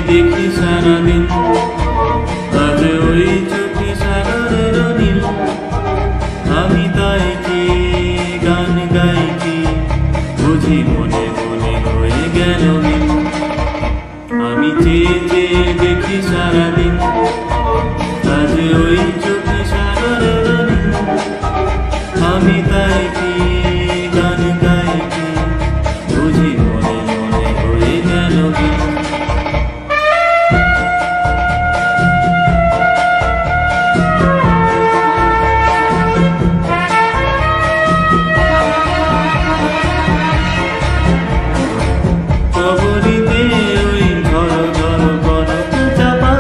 দেখি সারাদিন আজ ওই চোখে সাগরের নীল, আমি তাই কি গান গাই কি বুঝি মনে মনে হয়ে গেল মিল। আমি চেয়ে চেয়ে দেখি সারাদিন আজ ওই চোখে সাগরের নীল, আমি তাই কি গান গাই কি বুঝি মনে মনে হয়ে গেল মিল। কবরীতে ওই ঘর ঘর বড় চাপা,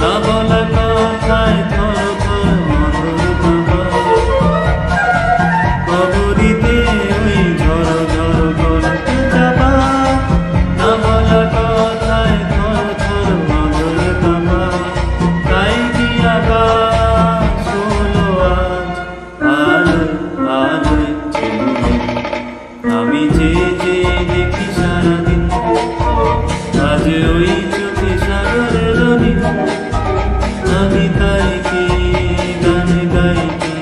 না বলা কথায় থর থর মধুর বাবা। কবরীতে ওই ঝড় ঝড় বড় চাপা, না বলা কথায় থর থর মধুর বাবা। তাই কি আকাশ হলো আজ আলোয় আলোয় ঝিলমিল। আমি চেয়ে চেয়ে দেখি সারাদিন আজ ওই চোখে সাগরের নীল, আমি তাই কি গান গাই কি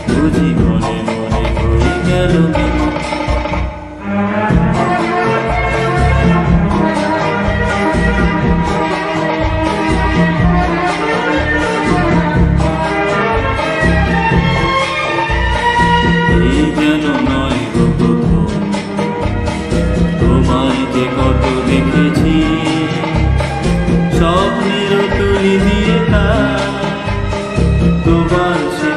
বুঝি মনে মনে হয়ে গেল মিল। এই যেন নয় গো প্রথম, তোমায় যে কত দেখেছি স্বপ্নের তুলি দিয়ে, তা তোমার সে